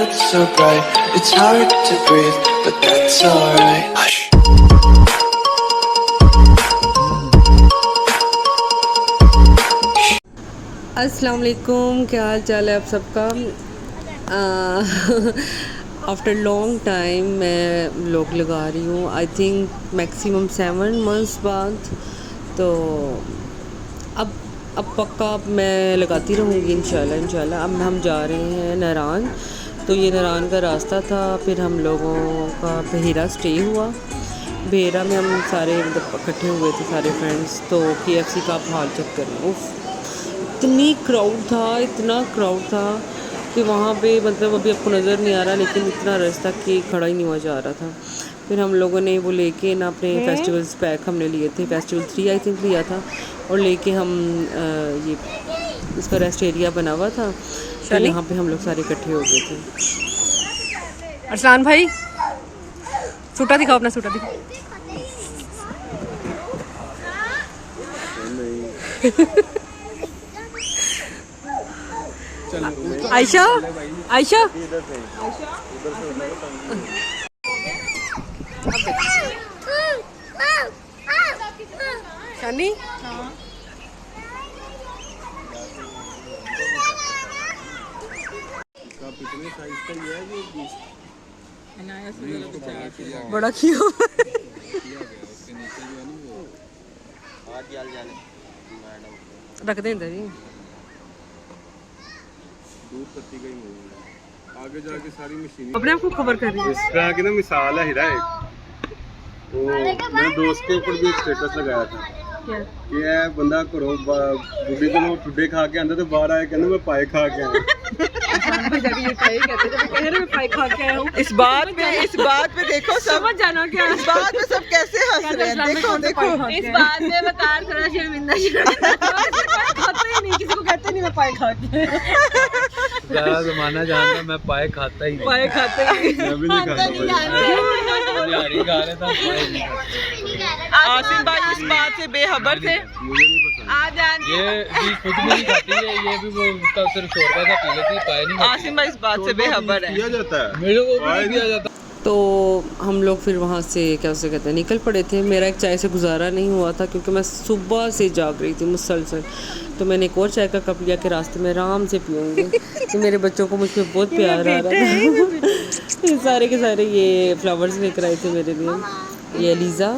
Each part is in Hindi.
lights so bright, it's hard to breathe, but that's alright. Hush. अस्सलाम वालेकुम, क्या हाल चाल है आप सबका। आफ्टर लॉन्ग टाइम मैं व्लॉग लगा रही हूँ, आई थिंक मैक्सिमम 7 months बाद। तो अब पक्का मैं लगाती रहूँगी इंशाल्लाह। अब हम जा रहे हैं नारान। तो ये नारान का रास्ता था, फिर हम लोगों का बहेरा स्टे हुआ। बहेरा में हम सारे मतलब इकट्ठे हुए थे सारे फ्रेंड्स। तो KFC का आप हाल चेक करें, उफ इतनी इतना क्राउड था कि वहाँ पे मतलब अभी आपको नज़र नहीं आ रहा, लेकिन इतना रश था कि खड़ा ही नहीं हुआ जा रहा था। फिर हम लोगों ने वो लेके ना अपने फेस्टिवल्स पैक हमने लिए थे, फेस्टिवल 3 आई थिंक लिया था, और लेके हम ये इसका रेस्ट एरिया बना हुआ था, तो यहाँ पे हम लोग सारे इकट्ठे हो गए थे। अरसलान भाई सूटा दिखाओ, अपना सूटा दिखाओ। आयशा आयशा शानी बड़ा क्यों रख दे इधर ही। आगे जाके सारी मशीन अपने आप को खबर कर रही है। इस तरह की ना मिसाल है हिरा एक, तो मैंने दोस्त के ऊपर भी एक स्टेटस लगाया था कि यह बंदा घरों बुढ़ी को ठुड्डे खा के आंदा तो बाहर आया कहना मैं पाए खा के आया। इस बात पे देखो समझ जाना क्या, इस बात पे सब कैसे हंस रहे हैं। देखो इस बात में वकार थोड़ा शर्मिंदा खाते ही नहीं, किसी को कहते नहीं मैं पाए खा के। सारा जमाना जानता मैं पाए खाता ही नहीं। पाए खाते ही मैं भी नहीं खाता बिहारी खा रहे था, पाए नहीं खाता। आसिम भाई इस बात से बेखबर थे। मुझे नहीं पसंद। आप जानते ये भी खुद भी नहीं खाती है, ये भी वो उसका सिर्फ 100 रुपए का पी लेती है, पाए नहीं खाती। आसिम भाई इस बात से बेखबर है। किया जाता है, मेरे को भी नहीं दिया जाता। तो हम लोग फिर वहाँ से क्या उसे कहते हैं निकल पड़े थे। मेरा एक चाय से गुजारा नहीं हुआ था क्योंकि मैं सुबह से जाग रही थी मुसलसल। तो मैंने एक और चाय का कप लिया कि रास्ते में आराम से पीऊँगी। तो मेरे बच्चों को मुझ पर बहुत प्यार आ रहा था। ये सारे के सारे ये फ्लावर्स लेकर आए थे मेरे लिए। ये लीज़ा,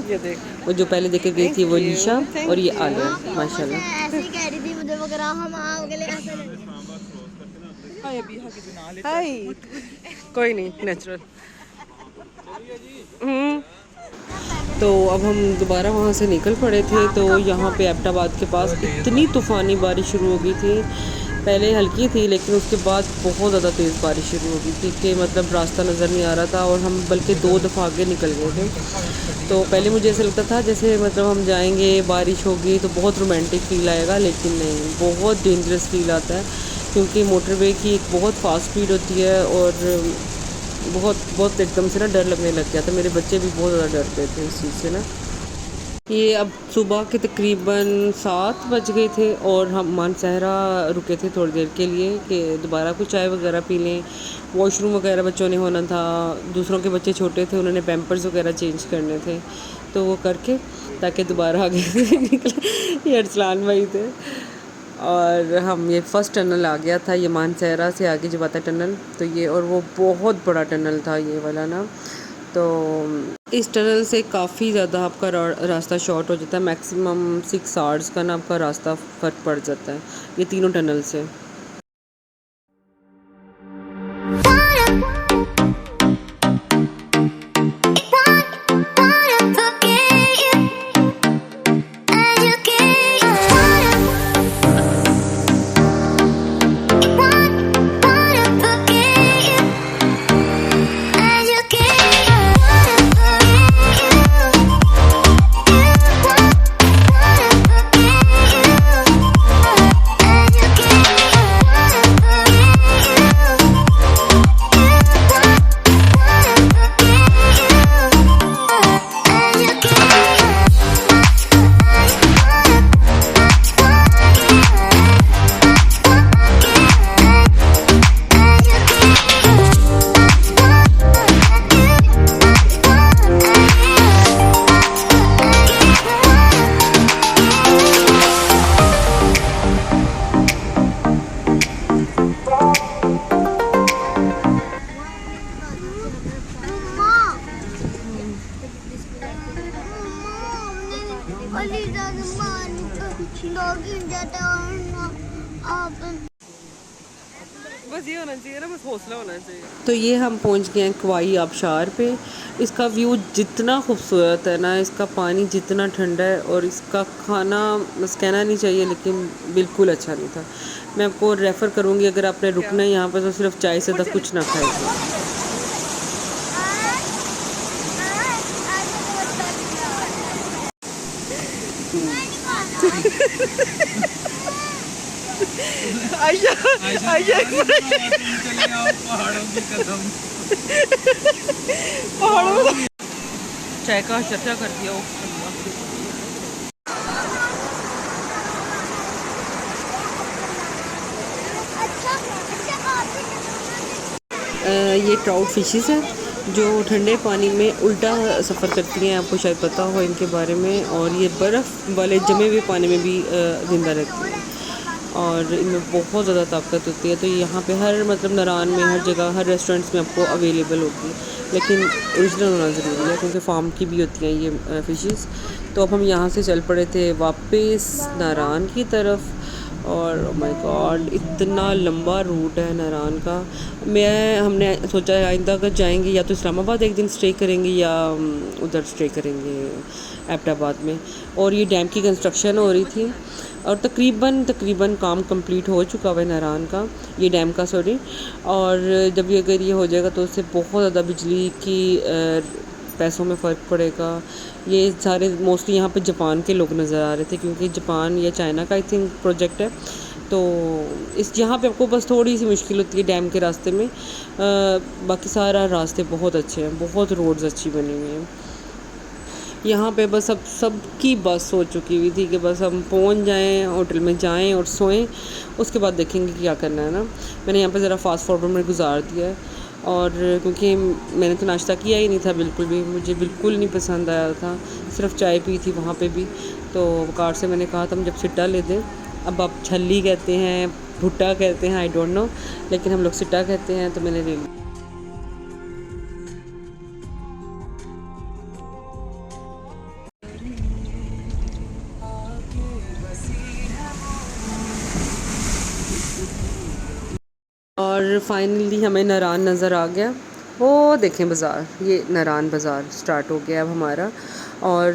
वो जो पहले देकर गई थी वो लीशा, और ये आलिया माशाल्लाह। ऐसे ही कह रही थी मुझे वगैरह हम आगे ले ऐसे कोई नहीं, नेचुरल। तो अब हम दोबारा वहाँ से निकल पड़े थे। तो यहाँ पे एबटाबाद के पास इतनी तूफ़ानी बारिश शुरू हो गई थी। पहले हल्की थी लेकिन उसके बाद बहुत ज़्यादा तेज़ बारिश शुरू हो गई थी कि मतलब रास्ता नज़र नहीं आ रहा था, और हम बल्कि 2 दफ़ा आगे निकल गए थे। तो पहले मुझे ऐसा लगता था जैसे मतलब हम जाएंगे, बारिश होगी तो बहुत रोमांटिक फ़ील आएगा, लेकिन नहीं, बहुत डेंजरस फ़ील आता है क्योंकि मोटरवे की एक बहुत फास्ट स्पीड होती है, और बहुत एकदम से ना डर लगने लग गया था। मेरे बच्चे भी बहुत ज़्यादा डरते थे इस चीज़ से ना। ये अब सुबह के तकरीबन 7 बज गए थे और हम मानसहरा रुके थे थोड़ी देर के लिए कि दोबारा कुछ चाय वगैरह पी लें। वॉशरूम वगैरह बच्चों ने होना था, दूसरों के बच्चे छोटे थे, उन्होंने पैम्पर्स वगैरह चेंज करने थे, तो वो करके ताकि दोबारा आगे निकले। ये अरसलान भाई थे, और हम ये फ़र्स्ट टनल आ गया था, ये मानसहरा से आगे जो आता है टनल, तो ये, और वो बहुत बड़ा टनल था ये वाला ना। तो इस टनल से काफ़ी ज़्यादा आपका रास्ता शॉर्ट हो जाता है, मैक्सिमम 6 hours का ना आपका रास्ता फ़र्क पड़ जाता है ये तीनों टनल से। आना चाहिए ना, बस हौसला होना चाहिए। तो ये हम पहुंच गए हैं क्वाई आबशार पे। इसका व्यू जितना खूबसूरत है ना, इसका पानी जितना ठंडा है, और इसका खाना बस कहना नहीं चाहिए, लेकिन बिल्कुल अच्छा नहीं था। मैं आपको रेफ़र करूँगी, अगर आपने रुकना है यहाँ पर तो सिर्फ चाय से तक कुछ ना खाएगा। आयशा आयशा चले आओ पहाड़ों की कसम। चाय का चर्चा कर दिया। ये ट्राउट फिशेस हैं जो ठंडे पानी में उल्टा सफ़र करती हैं, आपको शायद पता हो इनके बारे में। और ये बर्फ़ वाले जमे हुए पानी में भी ज़िंदा रहती हैं, और इनमें बहुत ज़्यादा ताकत होती है। तो यहाँ पे हर मतलब नारान में हर जगह हर रेस्टोरेंट्स में आपको अवेलेबल होगी, लेकिन ओरिजिनल होना ज़रूरी है, क्योंकि फार्म की भी होती हैं ये फ़िशेस। तो अब हम यहाँ से चल पड़े थे वापस नारान की तरफ, और ओह माय गॉड इतना लंबा रूट है नारान का। हमने सोचा है आइंदा अगर जाएंगे या तो इस्लामाबाद एक दिन स्टे करेंगे, या उधर स्टे करेंगे एबटाबाद में। और ये डैम की कंस्ट्रक्शन हो रही थी, और तकरीबन काम कंप्लीट हो चुका हुआ है नारान का, ये डैम का सॉरी। और जब ये अगर ये हो जाएगा तो उससे बहुत ज़्यादा बिजली की पैसों में फ़र्क पड़ेगा। ये सारे मोस्टली यहाँ पे जापान के लोग नज़र आ रहे थे, क्योंकि जापान या चाइना का आई थिंक प्रोजेक्ट है। तो इस यहाँ पे आपको बस थोड़ी सी मुश्किल होती है डैम के रास्ते में, बाकी सारा रास्ते बहुत अच्छे हैं, बहुत रोड्स अच्छी बनी हुई हैं। यहाँ पे बस अब सबकी बस हो चुकी हुई थी कि बस हम पहुँच जाएं, होटल में जाएं और सोएं, उसके बाद देखेंगे क्या करना है ना। मैंने यहाँ पे ज़रा फास्ट फॉरवर्ड में गुजार दिया है, और क्योंकि मैंने तो नाश्ता किया ही नहीं था बिल्कुल भी, मुझे बिल्कुल नहीं पसंद आया था, सिर्फ चाय पी थी वहाँ पे भी। तो वकार से मैंने कहा था हम जब सिट्टा ले दें, अब आप छल्ली कहते हैं, भुट्टा कहते हैं, आई डोंट नो, लेकिन हम लोग सिट्टा कहते हैं, तो मैंने ले लिया। और फाइनली हमें नारान नज़र आ गया। वो देखें बाज़ार, ये नारान बाज़ार स्टार्ट हो गया अब हमारा। और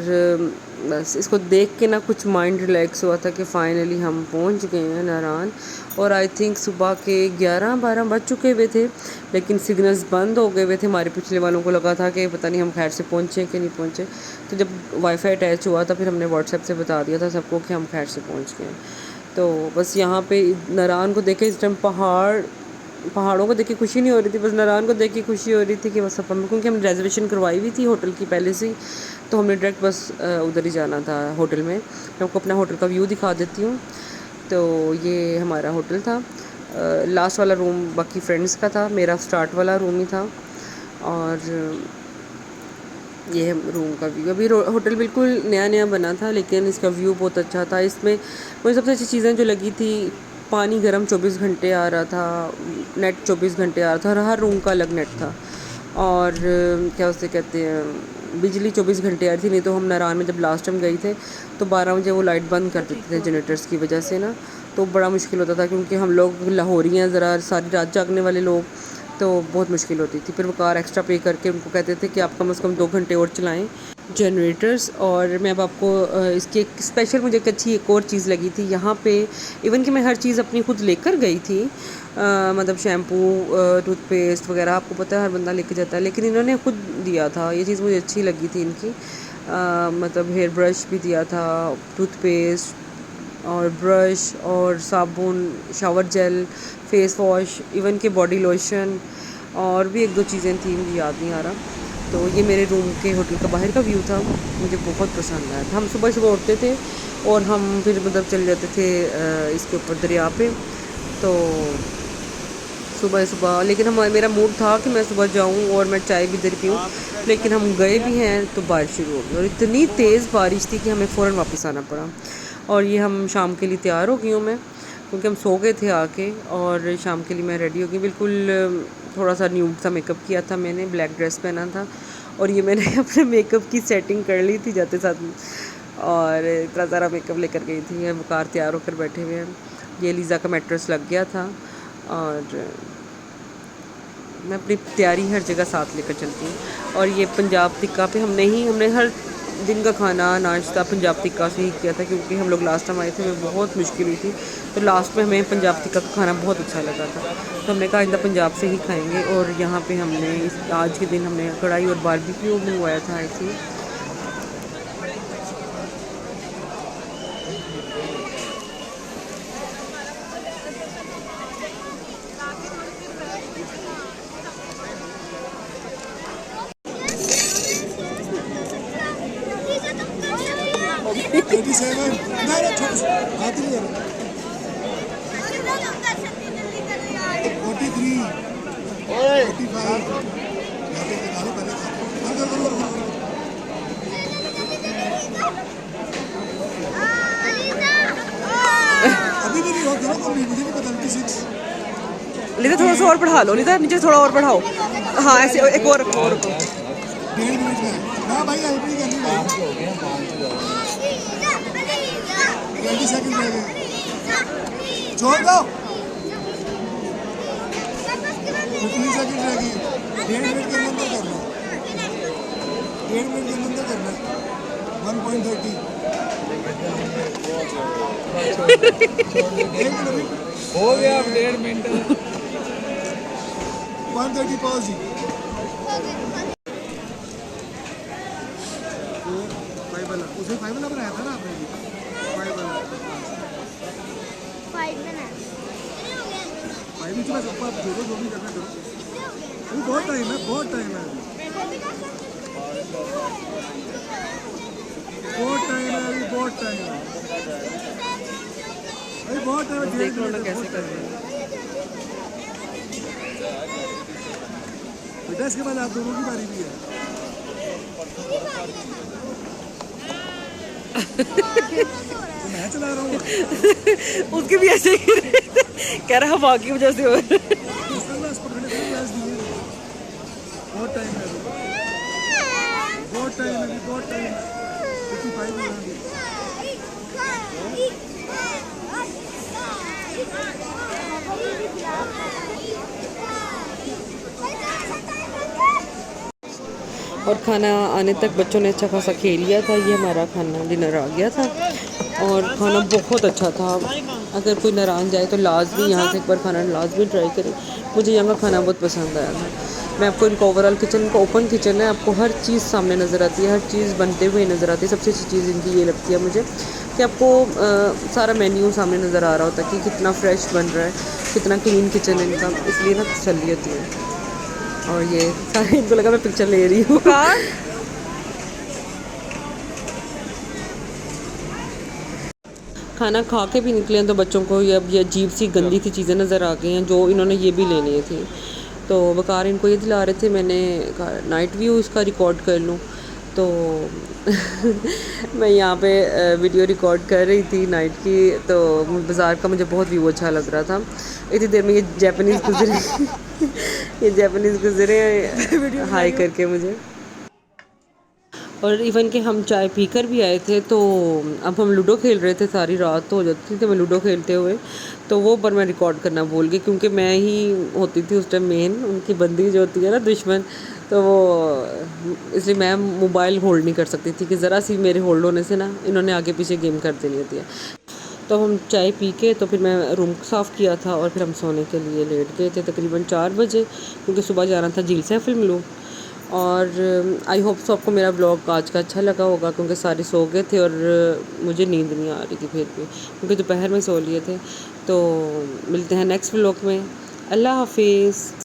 बस इसको देख के ना कुछ माइंड रिलैक्स हुआ था कि फ़ाइनली हम पहुंच गए हैं नारान। और आई थिंक सुबह के 11-12 बज चुके हुए थे, लेकिन सिग्नल्स बंद हो गए हुए थे। हमारे पिछले वालों को लगा था कि पता नहीं हम खैर से पहुँचे कि नहीं पहुँचे। तो जब वाईफाई अटैच हुआ था, फिर हमने व्हाट्सएप से बता दिया था सबको कि हम खैर से पहुँच गए। तो बस यहाँ पे नारान को देखे, इस टाइम पहाड़ों को देख के खुशी नहीं हो रही थी, बस नारायण को देख के खुशी हो रही थी कि बस अपन, क्योंकि हमने रिजर्वेशन करवाई हुई थी होटल की पहले से ही, तो हमने डायरेक्ट बस उधर ही जाना था होटल में। मैं आपको अपना होटल का व्यू दिखा देती हूँ। तो ये हमारा होटल था, लास्ट वाला रूम बाकी फ्रेंड्स का था, मेरा स्टार्ट वाला रूम ही था। और ये रूम का व्यू, अभी होटल बिल्कुल नया बना था, लेकिन इसका व्यू बहुत अच्छा था। इसमें मुझे सबसे अच्छी चीज़ें जो लगी थी, पानी गर्म 24 घंटे आ रहा था, नेट 24 घंटे आ रहा था, और हर रूम का अलग नेट था। और क्या उसे कहते हैं, बिजली 24 घंटे आ रही थी। नहीं तो हम नारायण में जब लास्ट टाइम गए थे तो 12 बजे वो लाइट बंद कर देते थे जनरेटर्स की वजह से ना, तो बड़ा मुश्किल होता था, क्योंकि हम लोग लाहौरी हैं, ज़रा सारी रात जागने वाले लोग, तो बहुत मुश्किल होती थी। फिर वो कार एक्स्ट्रा पे करके उनको कहते थे कि आप कम से कम 2 घंटे और चलाएं जनरेटर्स। और मैं अब आपको इसकी एक स्पेशल, मुझे एक अच्छी एक और चीज़ लगी थी यहाँ पे, इवन कि मैं हर चीज़ अपनी खुद लेकर गई थी, मतलब शैम्पू, टूथपेस्ट वगैरह, आपको पता है हर बंदा लेके जाता है, लेकिन इन्होंने खुद दिया था। ये चीज़ मुझे अच्छी लगी थी इनकी, मतलब हेयर ब्रश भी दिया था, टूथपेस्ट और ब्रश और साबुन, shower gel, face wash, even के बॉडी लोशन, और भी 1-2 चीज़ें थी, मुझे याद नहीं आ रहा। तो ये मेरे रूम के होटल का बाहर का व्यू था, मुझे बहुत पसंद आया था। हम सुबह उठते थे और हम फिर मतलब चले जाते थे इसके ऊपर दरिया पे, तो सुबह, लेकिन मेरा मूड था कि मैं सुबह जाऊं और मैं चाय भी इधर पीऊँ, लेकिन हम गए भी हैं तो बारिश शुरू हो गई, और इतनी तेज़ बारिश थी कि हमें फ़ौरन वापस आना पड़ा। और ये हम शाम के लिए तैयार हो गई हूँ मैं, क्योंकि हम सो गए थे आके, और शाम के लिए मैं रेडी हो गई। बिल्कुल थोड़ा सा न्यूड सा मेकअप किया था मैंने, ब्लैक ड्रेस पहना था, और ये मैंने अपने मेकअप की सेटिंग कर ली थी जाते साथ में, और इतना सारा मेकअप लेकर गई थी। वकार तैयार होकर बैठे हुए हैं, ये लीज़ा का मैट्रेस लग गया था, और मैं अपनी तैयारी हर जगह साथ लेकर चलती हूँ। और ये पंजाब टिक्का पे हमने हर दिन का खाना नाश्ता पंजाब टिक्का से ही किया था, क्योंकि हम लोग लास्ट टाइम आए थे, हमें बहुत मुश्किल हुई थी। तो लास्ट में हमें पंजाब टिक्का का खाना बहुत अच्छा लगा था, तो हमने कहा इतना पंजाब से ही खाएंगे। और यहाँ पे हमने आज के दिन हमने कढ़ाई और बारबेक्यू मंगवाया था आई थिंक। लिदा थोड़ा सा और बढ़ा लो, लिदा नीचे थोड़ा और बढ़ाओ। हाँ ऐसे एक और रखो, और रखो। 1.5 मिनट में हाँ भाई हेल्प नहीं करनी भाई 20 सेकंड रह गए छोड़ दो 15 सेकंड रह गए 1.5 मिनट के अंदर करना 1.5 मिनट के अंदर करना 1.30 हो गया 1.5 मिनट 130 पॉज जी उसे 5 वाला बनाया था ना आपने भी 5 वाला 5 में बस ऊपर जो भी करना करो अभी बहुत टाइम है बहुत टाइम है बहुत टाइम है अभी बहुत टाइम है अभी बहुत टाइम है देख लो ना कैसे कर रहे हैं। बेटा इसके बाद आप दोनों की बारी भी है तो मैं चला रहा हूँ उसके भी ऐसे ही कह रहा हवा की वजह से हो बहुत टाइम है बहुत टाइम है बहुत टाइम है 55 हो गया और खाना आने तक बच्चों ने अच्छा खासा खेल लिया था। ये हमारा खाना डिनर आ गया था और खाना बहुत अच्छा था। अगर कोई नाराज़ जाए तो लाजमी यहाँ से एक बार खाना लाजमी ट्राई करें। मुझे यहाँ का खाना बहुत पसंद आया था। मैं आपको इनका ओवरऑल किचन का ओपन किचन है, आपको हर चीज़ सामने नज़र आती है, हर चीज़ बनते हुए नज़र आती है। सबसे अच्छी चीज़ इनकी ये लगती है मुझे कि आपको सारा मेन्यू सामने नज़र आ रहा होता है कि कितना फ्रेश बन रहा है, कितना क्लीन किचन है इनका, इसलिए ना तसल्ली होती है। और ये सारे इनको लगा मैं पिक्चर ले रही हूँ। खाना खा के भी निकले हैं तो बच्चों को ये अब ये अजीब सी गंदी सी चीज़ें नज़र आ गई हैं जो इन्होंने ये भी लेनी थी। तो वकार इनको ये दिला रहे थे, मैंने नाइट व्यू इसका रिकॉर्ड कर लूँ तो मैं यहाँ पे वीडियो रिकॉर्ड कर रही थी नाइट की। तो बाज़ार का मुझे बहुत व्यू अच्छा लग रहा था। इतनी देर में ये जापानीज़ गुजरे ये जापानीज़ गुजरे हाई करके मुझे। और इवन कि हम चाय पीकर भी आए थे तो अब हम लूडो खेल रहे थे, सारी रात तो हो जाती थी मैं लूडो खेलते हुए, तो वो पर मैं रिकॉर्ड करना भूल गई क्योंकि मैं ही होती थी उस टाइम मेन, उनकी बंदी जो होती है ना दुश्मन, तो वो इसलिए मैं मोबाइल होल्ड नहीं कर सकती थी कि ज़रा सी मेरे होल्ड होने से ना इन्होंने आगे पीछे गेम कर देनी होती है। तो हम चाय पी के तो फिर मैं रूम साफ़ किया था और फिर हम सोने के लिए लेट गए थे तकरीबन 4 बजे क्योंकि सुबह जाना था झील से फिल्म लूँ। और आई होप सो आपको मेरा ब्लॉग आज का अच्छा लगा होगा क्योंकि सारे सो गए थे और मुझे नींद नहीं आ रही थी फिर भी क्योंकि दोपहर में सो लिए थे। तो मिलते हैं नेक्स्ट ब्लॉग में। अल्लाह हाफिज़।